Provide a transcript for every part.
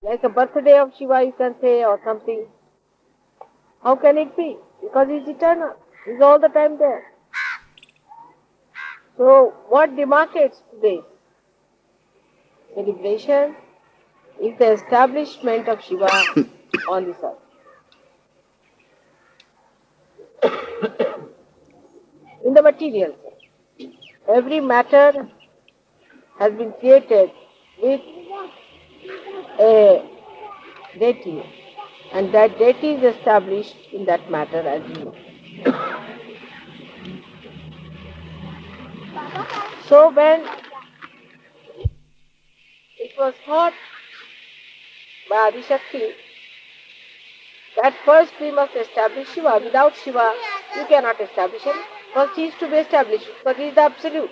Like a birthday of Shiva, you can say, or something. How can it be? Because he's eternal. He's all the time there. So, what demarcates today's celebration is the establishment of Shiva on this earth. In the material sense, every matter has been created with a deity, and that deity is established in that matter as you know. So, when it was thought by Adishakti that first we must establish Shiva. Without Shiva, you cannot establish him. First he is to be established, because he is the absolute.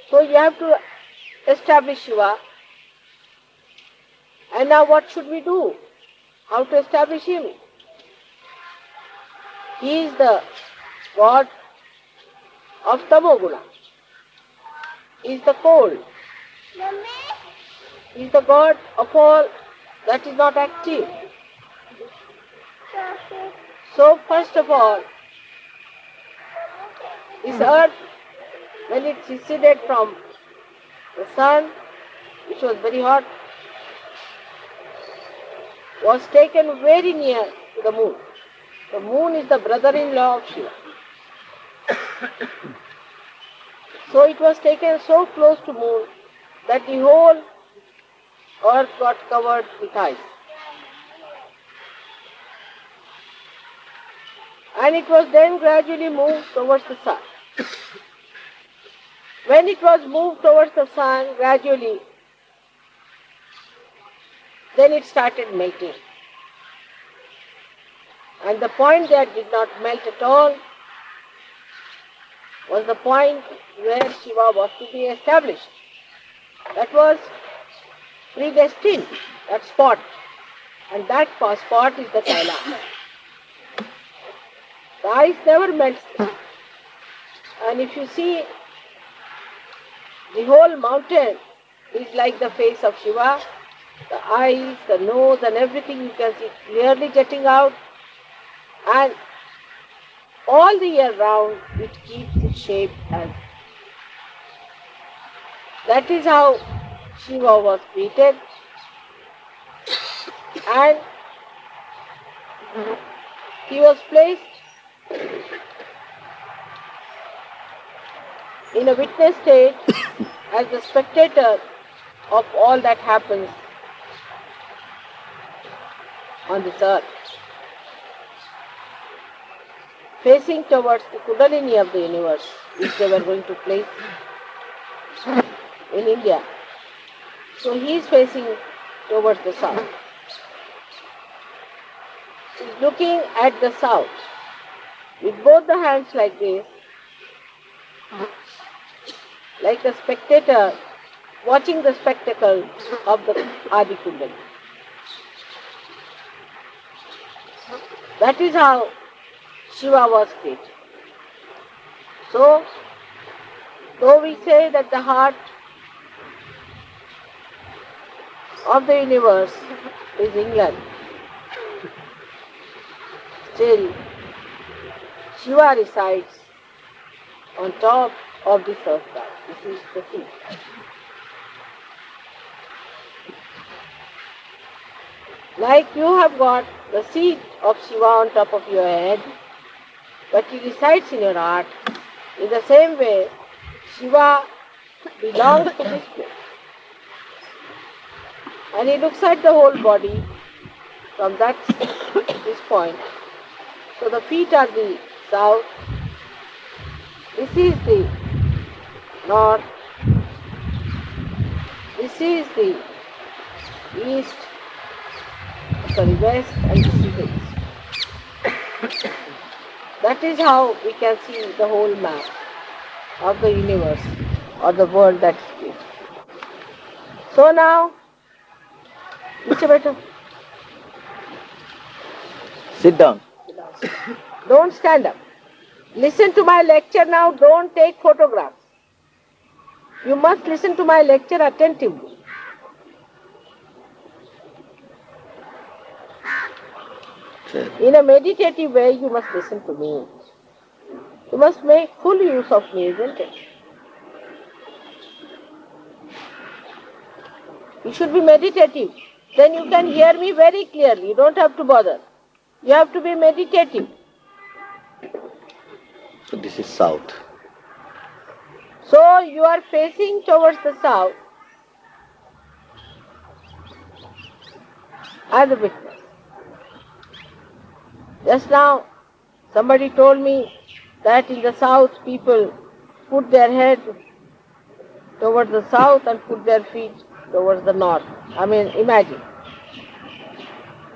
So you have to establish Shiva. And now what should we do? How to establish him? He is the God of Tamoguna. He is the cold. He is the God of all that is not active. So first of all, this earth, when it receded from the sun, which was very hot, was taken very near to the moon. The moon is the brother-in-law of Shiva. So it was taken so close to moon that the whole earth got covered with ice. And it was then gradually moved towards the sun. When it was moved towards the sun gradually, then it started melting. And the point that did not melt at all was the point where Shiva was to be established. That was predestined, that spot. And that spot is the Kailash. The ice never melts. And if you see, the whole mountain is like the face of Shiva. The eyes, the nose and everything you can see clearly jetting out. And all the year round it keeps its shape as. That is how Shiva was created. And he was placed in a witness state as the spectator of all that happens on this earth, facing towards the Kundalini of the universe, which they were going to place in India. So he is facing towards the south. He is looking at the south with both the hands like this, like a spectator watching the spectacle of the Adi Kundalini. That is how Shiva was created. So, though we say that the heart of the universe is England, still Shiva resides on top of this earth. This is the seat. Like you have got the seat of Shiva on top of your head, but he resides in your heart, in the same way Shiva belongs to this place. And he looks at the whole body from this point. So the feet are the south, this is the north, this is the east, west, and this is the east. That is how we can see the whole map of the universe or the world that is created. So now, Mr. Better, Sit down. don't stand up. Listen to my lecture now, don't take photographs. You must listen to my lecture attentively. Yes. In a meditative way, you must listen to me. You must make full use of me, isn't it? You should be meditative. Then you can hear me very clearly. You don't have to bother. You have to be meditative. So this is south. So you are facing towards the south as a witness. Just now, somebody told me that in the south people put their head towards the south and put their feet towards the north. I mean, imagine.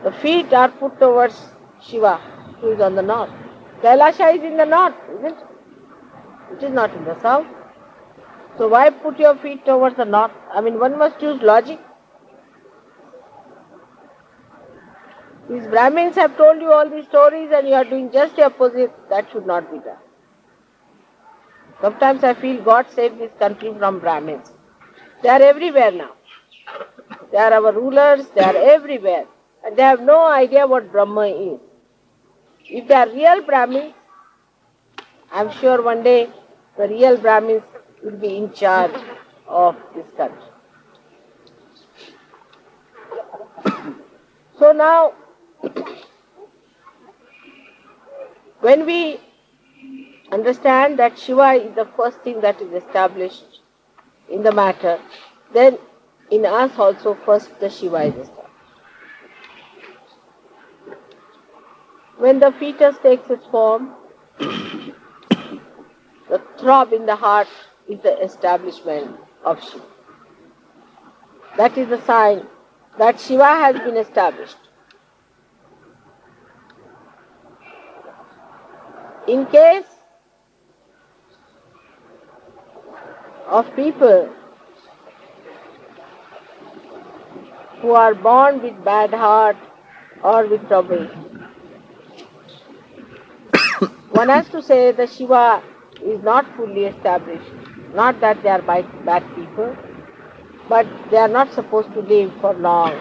The feet are put towards Shiva, who is on the north. Kailasha is in the north, isn't it? It is not in the south. So why put your feet towards the north? I mean, one must use logic. These Brahmins have told you all these stories and you are doing just the opposite. That should not be done. Sometimes I feel God save this country from Brahmins. They are everywhere now. They are our rulers, they are everywhere. And they have no idea what Brahma is. If they are real Brahmins, I am sure one day the real Brahmins will be in charge of this country. So now, when we understand that Shiva is the first thing that is established in the matter, then in us also first the Shiva is established. When the fetus takes its form, the throb in the heart is the establishment of Shiva. That is the sign that Shiva has been established. In case of people who are born with bad heart or with trouble, one has to say that Shiva is not fully established. Not that they are bad people, but they are not supposed to live for long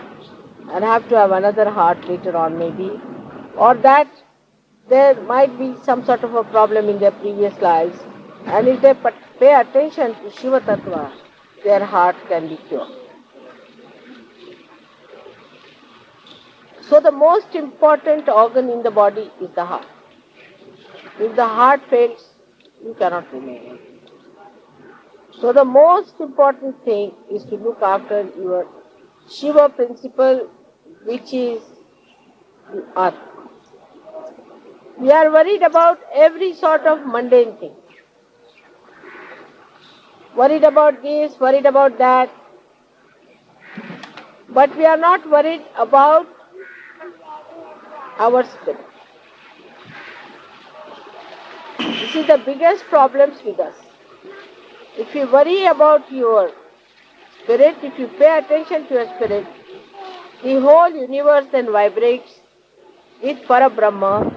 and have to have another heart later on maybe, or that there might be some sort of a problem in their previous lives, and if they pay attention to Shiva Tattva, their heart can be cured. So the most important organ in the body is the heart. If the heart fails, you cannot remain. So the most important thing is to look after your Shiva principle, which is the earth. We are worried about every sort of mundane thing. Worried about this, worried about that. But we are not worried about our spirit. This is the biggest problems with us. If you worry about your spirit, if you pay attention to your spirit, the whole universe then vibrates with Parabrahma,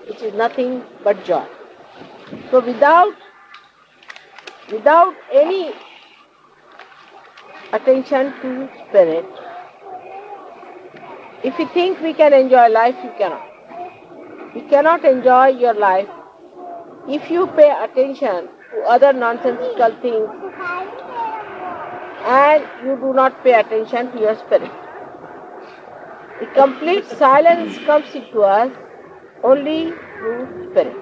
which is nothing but joy. So without any attention to spirit, if you think we can enjoy life, you cannot. You cannot enjoy your life if you pay attention to other nonsensical things and you do not pay attention to your spirit. The complete silence comes into us only through spirit.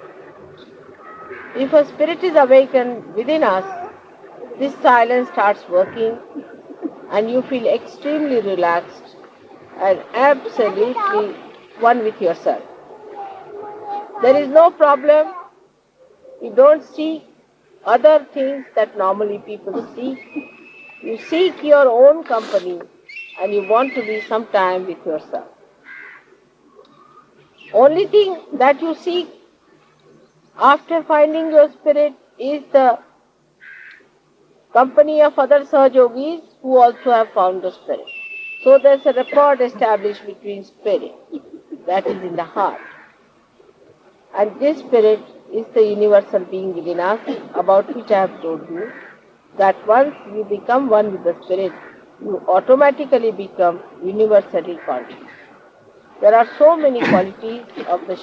If a spirit is awakened within us, this silence starts working and you feel extremely relaxed and absolutely one with yourself. There is no problem. You don't seek other things that normally people seek. You seek your own company and you want to be some time with yourself. Only thing that you seek after finding your spirit is the company of other Sahajogis who also have found the spirit. So there's a rapport established between spirit, that is in the heart. And this spirit is the universal being within us, about which I have told you, that once you become one with the spirit, you automatically become universally conscious. There are so many qualities of the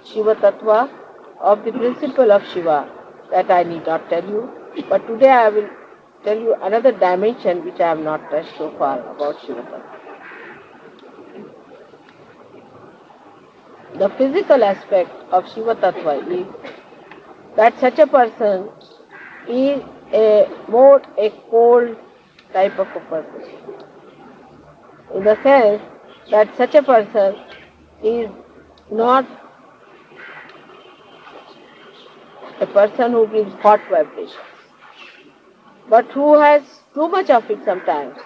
Shiva Tattva, of the principle of Shiva, that I need not tell you. But today I will tell you another dimension which I have not touched so far about Shiva Tattva. The physical aspect of Shiva Tattva is that such a person is more a cold type of a person. In the sense that such a person is not a person who gives hot vibrations, but who has too much of it sometimes,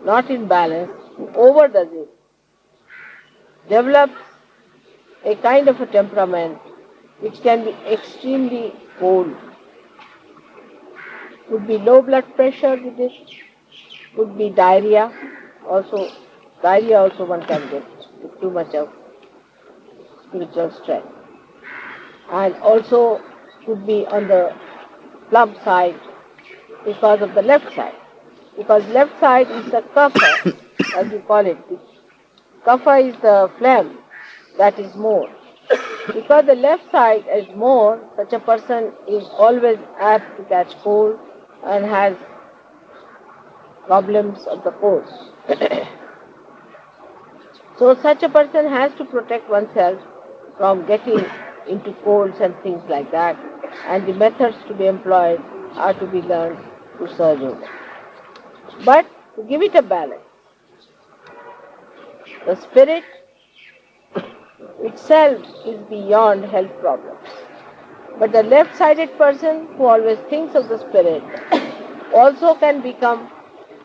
not in balance, who overdoes it, develops a kind of a temperament which can be extremely cold. Could be low blood pressure with it, could be diarrhea also. Diarrhea also one can get with too much of spiritual strength. And also could be on the plump side because of the left side. Because left side is the kapha, as you call it. Kapha is the phlegm that is more. Because the left side is more, such a person is always apt to catch cold and has problems of the cold. So such a person has to protect oneself from getting into colds and things like that, and the methods to be employed are to be learned to surge over. But to give it a balance, the spirit itself is beyond health problems. But the left-sided person who always thinks of the spirit also can become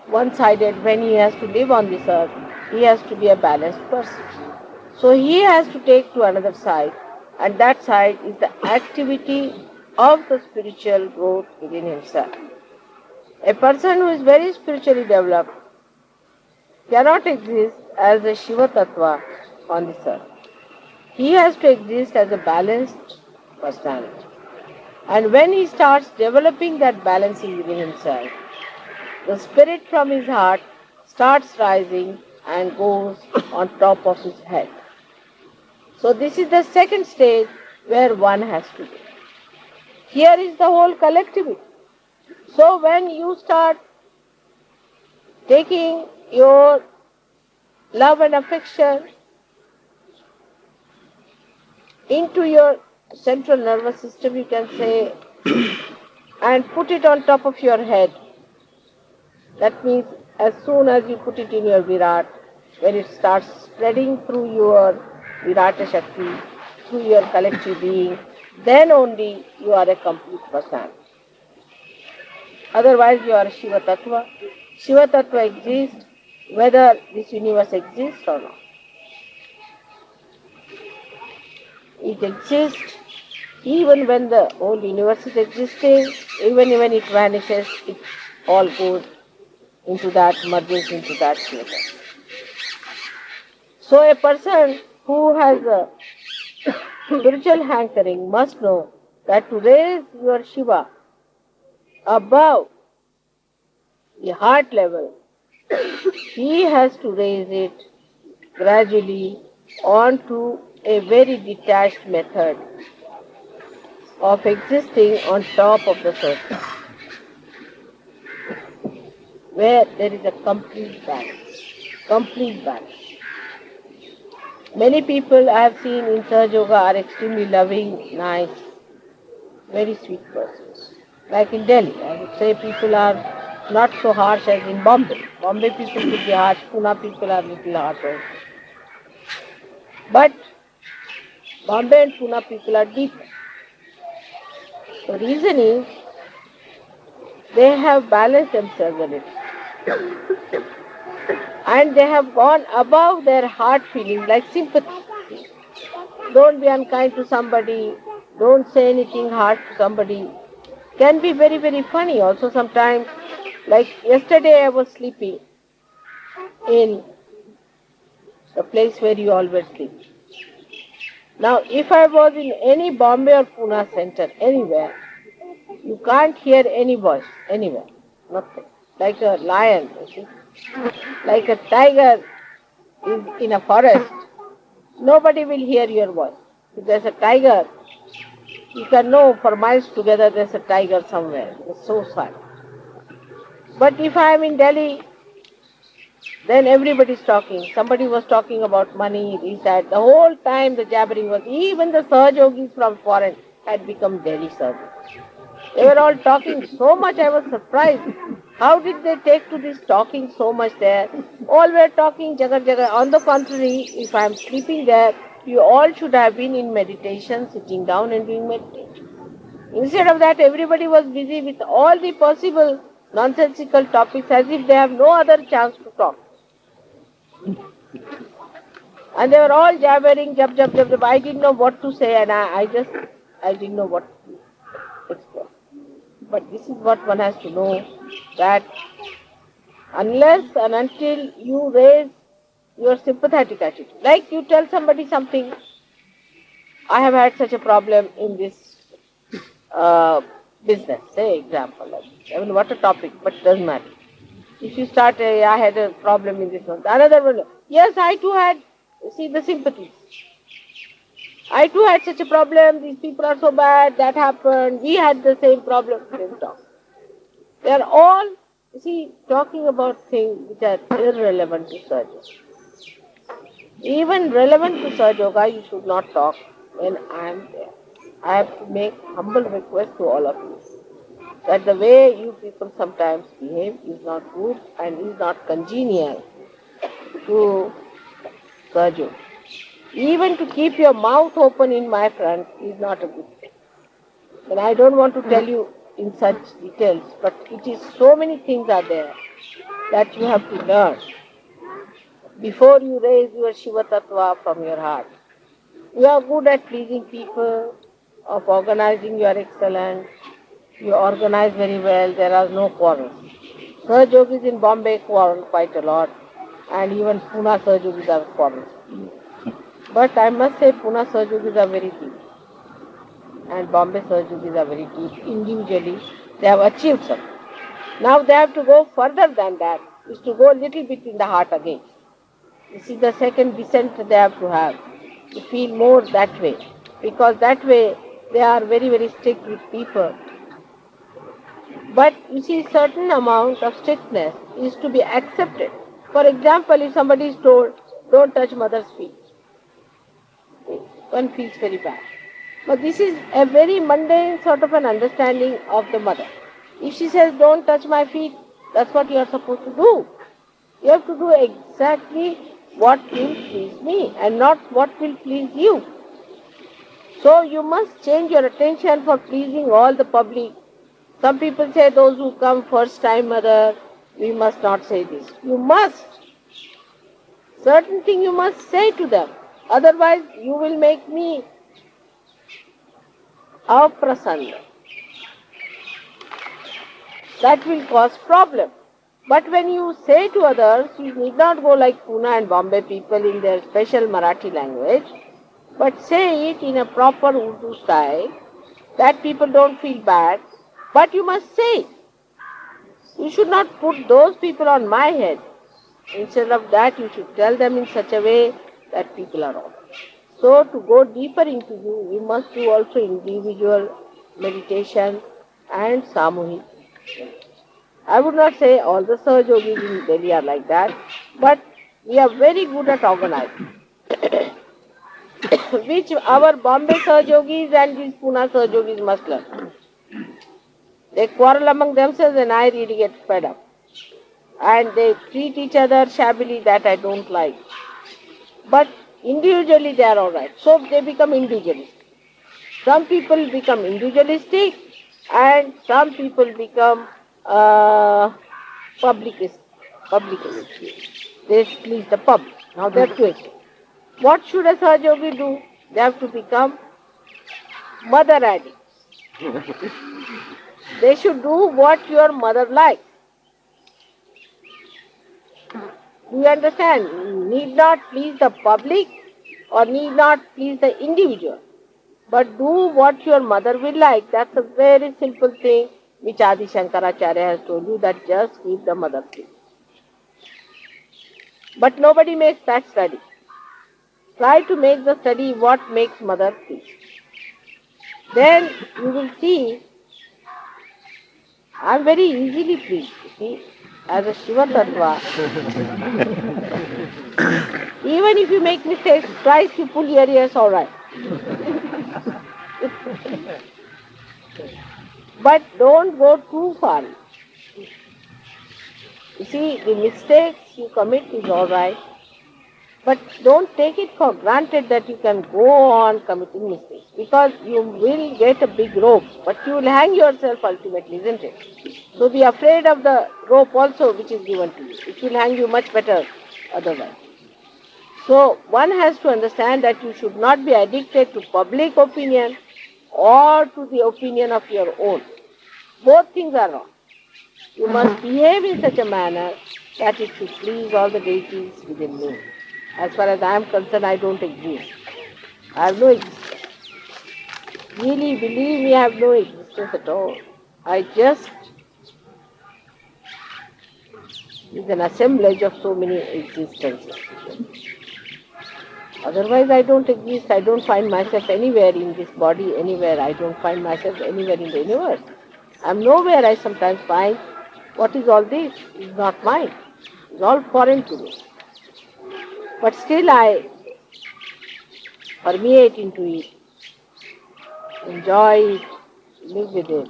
one-sided when he has to live on this earth. He has to be a balanced person. So he has to take to another side, and that side is the activity of the spiritual growth within himself. A person who is very spiritually developed cannot exist as a Shiva Tattva on this earth. He has to exist as a balanced personality. And when he starts developing that balancing within himself, the spirit from his heart starts rising and goes on top of his head. So this is the second stage where one has to be. Here is the whole collectivity. So when you start taking your love and affection into your central nervous system, you can say, and put it on top of your head. That means as soon as you put it in your Virat, when it starts spreading through your Virata Shakti, through your collective being, then only you are a complete person. Otherwise you are a Shiva Tattva. Shiva Tattva exists whether this universe exists or not. It exists even when the whole universe is existing, even when it vanishes, it all goes into that, merges into that Shiva. So a person who has a spiritual hankering must know that to raise your Shiva above the heart level, he has to raise it gradually onto a very detached method of existing on top of the surface, where there is a complete balance. Complete balance. Many people I have seen in Sahaja Yoga are extremely loving, nice, very sweet persons. Like in Delhi, I would say people are not so harsh as in Bombay. Bombay people could be harsh, Pune people are little harsh also. But Bombay and Pune people are deep. The reason is they have balanced themselves a little. And they have gone above their heart feelings like sympathy. Don't be unkind to somebody, don't say anything harsh to somebody. Can be very, very funny also sometimes. Like yesterday I was sleeping in the place where you always sleep. Now if I was in any Bombay or Pune center, anywhere, you can't hear any voice, anywhere, nothing. Like a lion, you see. Like a tiger is in a forest, nobody will hear your voice. If there's a tiger, you can know for miles together there's a tiger somewhere. It's so sad. But if I am in Delhi, then everybody's talking. Somebody was talking about money, this, that. The whole time the jabbering was, even the Sahajogis from foreign had become Delhi Sahajogis. They were all talking so much, I was surprised. How did they take to this talking so much there? All were talking jagar jagar. On the contrary, if I am sleeping there, you all should have been in meditation, sitting down and doing meditation. Instead of that, everybody was busy with all the possible nonsensical topics as if they have no other chance to talk. And they were all jabbering, jab, jab, jab, jab. I didn't know what to say and I didn't know what to explain. But this is what one has to know, that unless and until you raise your sympathetic attitude, like you tell somebody something, I have had such a problem in this business, say example, like I mean what a topic, but it doesn't matter. If you start, I had a problem in this one, another one, yes, I too had, see the sympathies. I too had such a problem, these people are so bad, that happened, we had the same problem, same talk. They are all, you see, talking about things which are irrelevant to Sahaja. Even relevant to Sahaja Yoga, you should not talk when I am there. I have to make humble request to all of you that the way you people sometimes behave is not good and is not congenial to Sahaja Yoga. Even to keep your mouth open in my front is not a good thing. And I don't want to tell you in such details, but it is so many things are there that you have to learn before you raise your Shiva Tattva from your heart. You are good at pleasing people, of organizing, you are excellent, you organize very well, there are no quarrels. Sahajogis in Bombay quarrel quite a lot, and even Pune Sahajogis are quarrels. But I must say Pune Sahajogis are very deep, and Bombay Sahajogis are very deep. Individually, they have achieved something. Now they have to go further than that, is to go a little bit in the heart again. This is the second descent they have to feel more that way. Because that way they are very, very strict with people. But you see, certain amount of strictness is to be accepted. For example, if somebody is told, don't touch mother's feet, one feels very bad. But this is a very mundane sort of an understanding of the mother. If she says, don't touch my feet, that's what you are supposed to do. You have to do exactly what will please me and not what will please you. So you must change your attention for pleasing all the public. Some people say those who come first time, mother, we must not say this. You must. Certain thing you must say to them. Otherwise you will make me aprasanna. That will cause problem. But when you say to others, you need not go like Pune and Bombay people in their special Marathi language, but say it in a proper Urdu style, that people don't feel bad, but you must say it. You should not put those people on my head. Instead of that, you should tell them in such a way that people are all. So to go deeper into you, we must do also individual meditation and samuhik. I would not say all the Sahajogis in Delhi are like that, but we are very good at organizing. Which our Bombay Sahajogis and these Pune Sahajogis must learn. They quarrel among themselves and I really get fed up. And they treat each other shabbily, that I don't like. But individually they are alright. So they become individualistic. Some people become individualistic and some people become publicist. They please the public. Now there are two extremes. What should a Sahajogi do? They have to become mother addicts. They should do what your mother likes. Do you understand? Need not please the public or need not please the individual. But do what your mother will like. That's a very simple thing which Adi Shankaracharya has told you, that just keep the mother free. But nobody makes that study. Try to make the study what makes mother feel. Then you will see, I am very easily pleased. You see, as a Shiva Tattva, even if you make mistakes, twice you pull your ears, all right. But don't go too far. You see, the mistakes you commit is all right, but don't take it for granted that you can go on committing mistakes, because you will get a big rope, but you will hang yourself ultimately, isn't it? So be afraid of the rope also which is given to you. It will hang you much better otherwise. So one has to understand that you should not be addicted to public opinion or to the opinion of your own. Both things are wrong. You must behave in such a manner that it should please all the deities within me. As far as I am concerned, I don't exist. I have no existence. Really, believe me, I have no existence at all. I just is an assemblage of so many existences. Otherwise, I don't exist. I don't find myself anywhere in this body, anywhere. I don't find myself anywhere in the universe. I'm nowhere. I sometimes find, what is all this? It's not mine. It's all foreign to me. But still I permeate into it, enjoy it, live with it.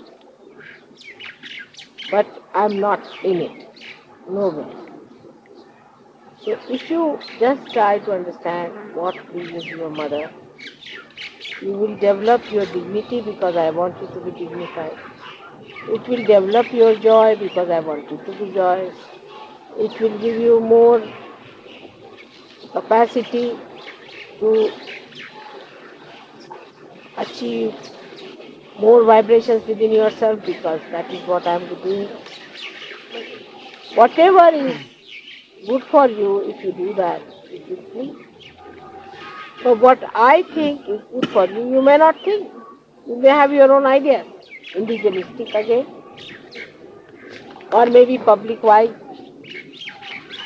But I'm not in it. Nowhere. So if you just try to understand what pleases your mother, you will develop your dignity because I want you to be dignified. It will develop your joy because I want you to be joyous. It will give you more capacity to achieve more vibrations within yourself, because that is what I am doing. Whatever is good for you, if you do that, it will please. So what I think is good for you, you may not think. You may have your own ideas, individualistic again, or maybe public-wise.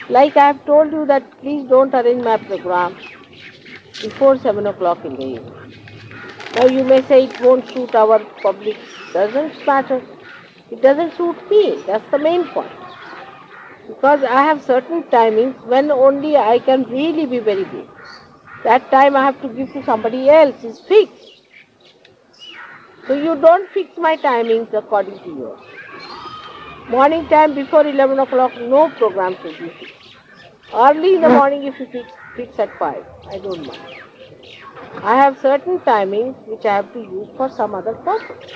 Like I have told you that please don't arrange my program before 7 o'clock in the evening. Now you may say it won't suit our public. Doesn't matter. It doesn't suit me. That's the main point. Because I have certain timings when only I can really be very good. That time I have to give to somebody else. It's fixed. So you don't fix my timings according to yours. Morning time before 11 o'clock, no program should be fixed. Early in the morning if you fix at 5, I don't mind. I have certain timings which I have to use for some other purpose.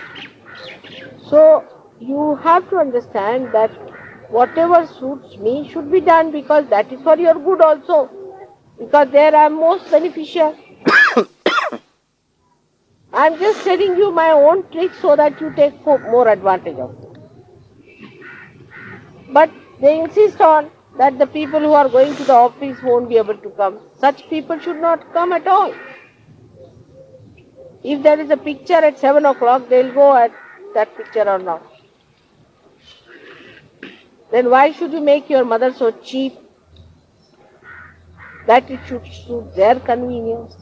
So you have to understand that whatever suits me should be done, because that is for your good also. Because there I am most beneficial. I am just telling you my own tricks so that you take more advantage of it. But they insist on that the people who are going to the office won't be able to come. Such people should not come at all. If there is a picture at 7 o'clock, they will go at that picture or not. Then why should you make your mother so cheap that it should suit their convenience?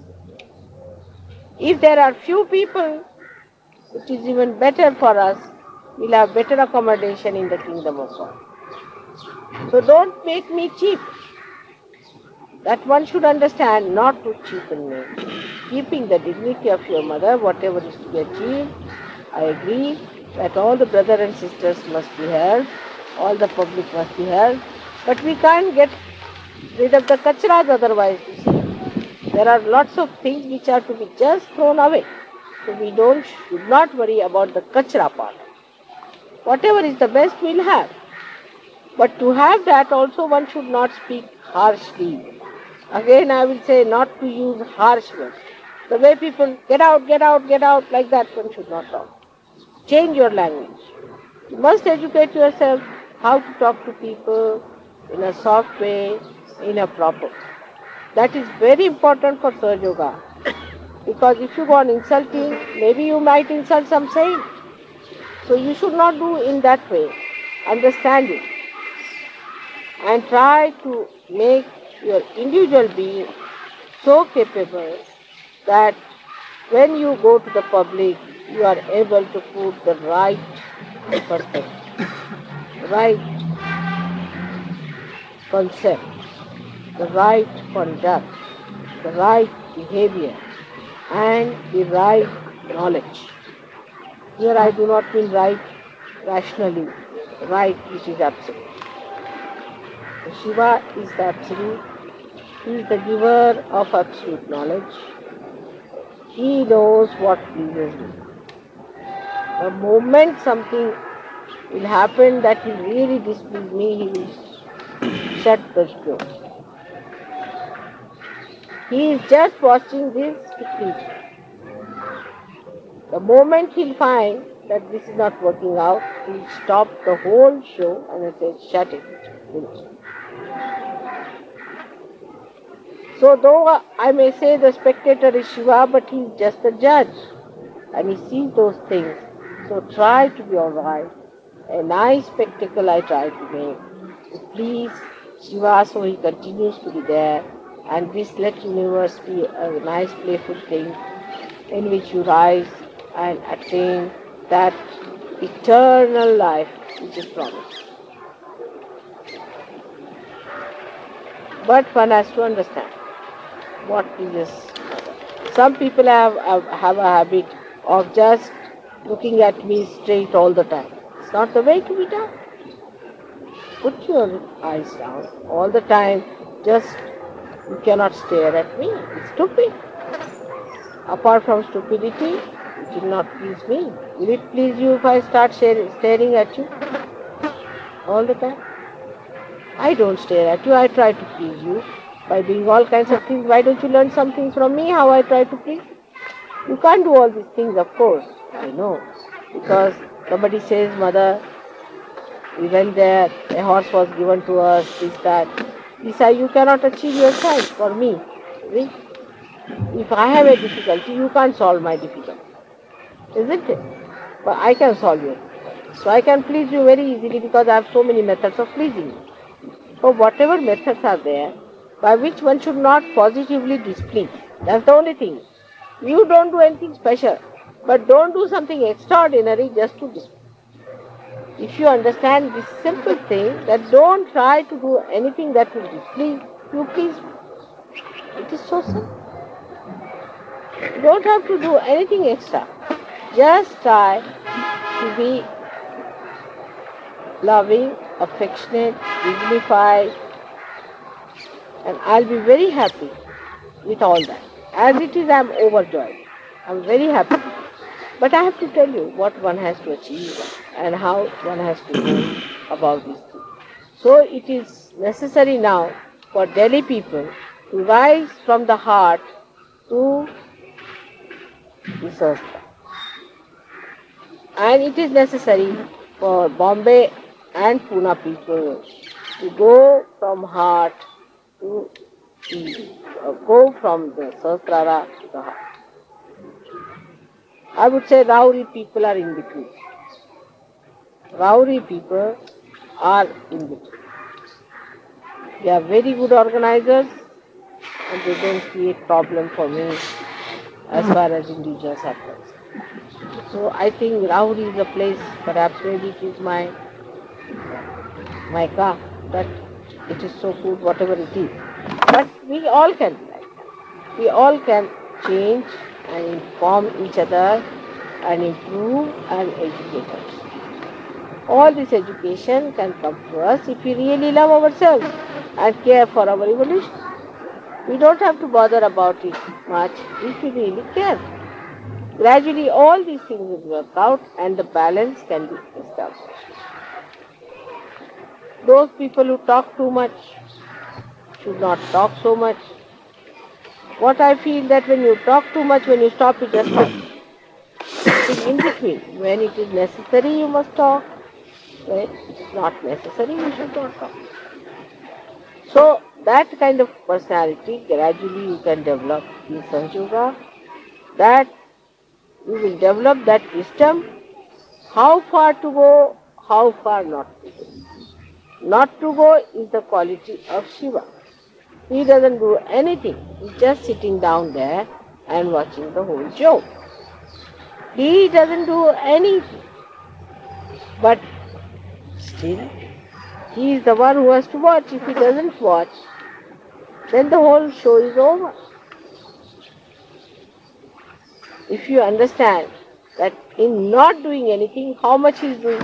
If there are few people, it is even better for us. We'll have better accommodation in the kingdom of God. So don't make me cheap. That one should understand, not to cheapen me. Keeping the dignity of your mother, whatever is to be achieved, I agree that all the brothers and sisters must be heard, all the public must be heard, but we can't get rid of the kachras otherwise, you see. There are lots of things which are to be just thrown away. So we should not worry about the kachra part. Whatever is the best we'll have. But to have that also one should not speak harshly. Again I will say not to use harsh words. The way people get out, like that one should not talk. Change your language. You must educate yourself how to talk to people in a soft way, in a proper. That is very important for Sahaja Yoga. Because if you go on insulting, maybe you might insult some saint. So you should not do in that way. Understand it. And try to make your individual being so capable that when you go to the public, you are able to put the right perspective, right concept, the right conduct, the right behavior, and the right knowledge. Here I do not mean right rationally, right which is absolute. Shiva is the absolute. He is the giver of absolute knowledge. He knows what pleases me. The moment something will happen that will really displease me, he will shut the door. He is just watching this to please me. The moment he'll find that this is not working out, he'll stop the whole show and he'll say, shut it, finish. So though I may say the spectator is Shiva, but he is just a judge and he sees those things. So try to be alright. A nice spectacle I try to make to please Shiva so he continues to be there, and this let universe be a nice playful thing in which you rise and attain that eternal life which is promised. But one has to understand what pleases others. Some people have a habit of just looking at me straight all the time. It's not the way to be done. Put your eyes down all the time. Just you cannot stare at me. It's stupid. Apart from stupidity, it will not please me. Will it please you if I start staring at you all the time? I don't stare at you. I try to please you by doing all kinds of things. Why don't you learn some things from me, how I try to please? You can't do all these things, of course. I know. Because somebody says, Mother, we went there, a horse was given to us, this, that. Lisa, you cannot achieve your child for me. See? If I have a difficulty, you can't solve my difficulty. Isn't it? But I can solve your difficulty. So I can please you very easily because I have so many methods of pleasing you. So whatever methods are there, by which one should not positively displease. That's the only thing. You don't do anything special, but don't do something extraordinary just to displease. If you understand this simple thing, that don't try to do anything that will displease, you please. It is so simple. You don't have to do anything extra. Just try to be loving, affectionate, dignified, and I'll be very happy with all that. As it is, I'm overjoyed. I'm very happy. But I have to tell you what one has to achieve and how one has to go about these things. So it is necessary now for Delhi people to rise from the heart to the Sastra. And it is necessary for Bombay and Pune people to go from heart to go from the Sahasrara to the heart. I would say Rauri people are in between. Rauri people are in between. They are very good organizers and they don't create problem for me as far as individuals are concerned. So I think Rauri is a place, perhaps maybe it is my car, that it is so good whatever it is. But we all can be like that. We all can change and inform each other and improve and educate us. All this education can come to us if we really love ourselves and care for our evolution. We don't have to bother about it much if we really care. Gradually all these things will work out and the balance can be established. Those people who talk too much should not talk so much. What I feel that when you talk too much, when you stop, you just stop. It is in between. When it is necessary, you must talk. When it is not necessary, you should not talk. So that kind of personality gradually you can develop in Sahaja Yoga. That you will develop that wisdom, how far to go, how far not to go. Not to go is the quality of Shiva. He doesn't do anything. He's just sitting down there and watching the whole show. He doesn't do anything. But still, he is the one who has to watch. If he doesn't watch, then the whole show is over. If you understand that in not doing anything, how much he is doing,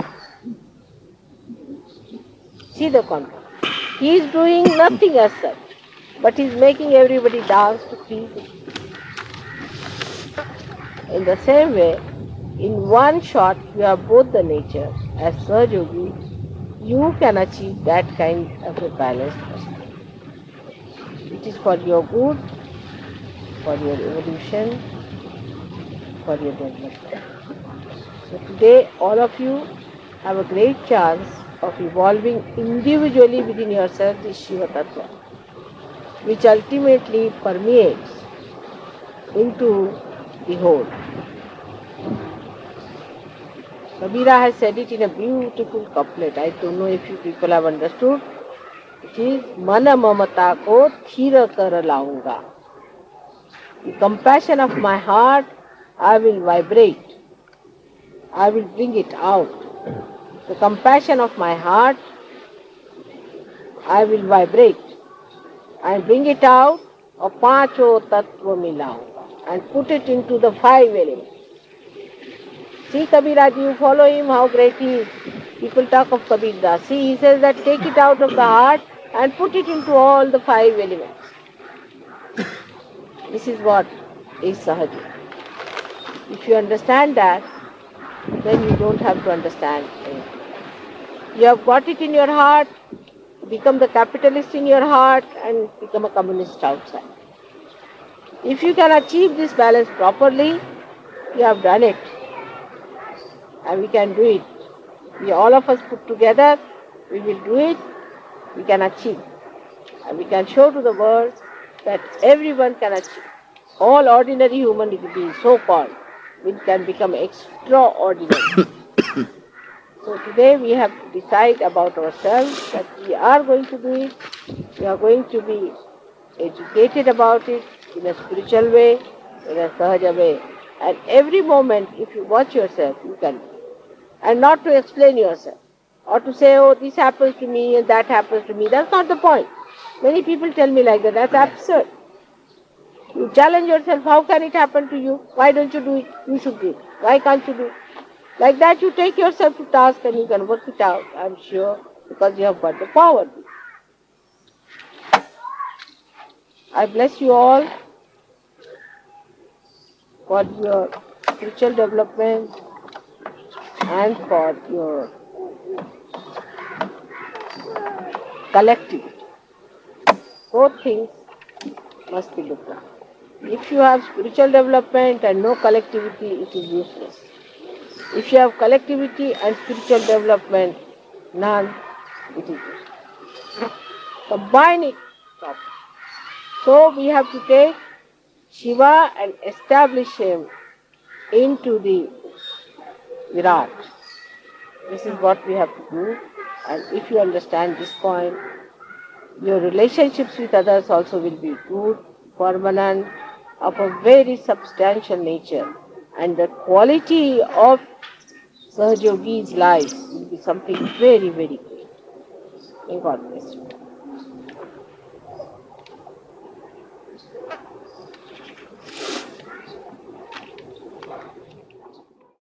see the contrast. He is doing nothing as such, but he is making everybody dance to please him. In the same way, in one shot, you have both the nature. As Sahaja-yogi, you can achieve that kind of a balanced personality. It is for your good, for your evolution, for your development. So today, all of you have a great chance of evolving individually within yourself this Shiva Tattva, which ultimately permeates into the whole. Kabira has said it in a beautiful couplet. I don't know if you people have understood. It is Mana mamata ko thira kar launga. The compassion of my heart, I will vibrate. I will bring it out. The compassion of my heart, I will vibrate and bring it out of Pancho Tattva Milaunga and put it into the 5 elements. See Kabiraj, you follow him, how great he is. People talk of Kabir Das. See, he says that take it out of the heart and put it into all the 5 elements. This is what is Sahaja. If you understand that, then you don't have to understand anything. You have got it in your heart, become the capitalist in your heart and become a communist outside. If you can achieve this balance properly, you have done it. And we can do it. We all of us put together, we will do it, we can achieve. And we can show to the world that everyone can achieve. All ordinary human beings, so-called, we can become extraordinary. So today we have to decide about ourselves that we are going to do it, we are going to be educated about it in a spiritual way, in a sahaja way. And every moment, if you watch yourself, you can do it. And not to explain yourself, or to say, oh, this happens to me and that happens to me. That's not the point. Many people tell me like that. That's absurd. You challenge yourself, how can it happen to you? Why don't you do it? You should do it. Why can't you do it? Like that you take yourself to task and you can work it out, I'm sure, because you have got the power. I bless you all for your spiritual development and for your collectivity. Both things must be looked at. If you have spiritual development and no collectivity, it is useless. If you have collectivity and spiritual development, none, it is useless. Combine it properly. So we have to take Shiva and establish him into the Virat. This is what we have to do. And if you understand this point, your relationships with others also will be good, permanent, of a very substantial nature. And the quality of Sahaja-yogi's life will be something very, very great. May God bless you.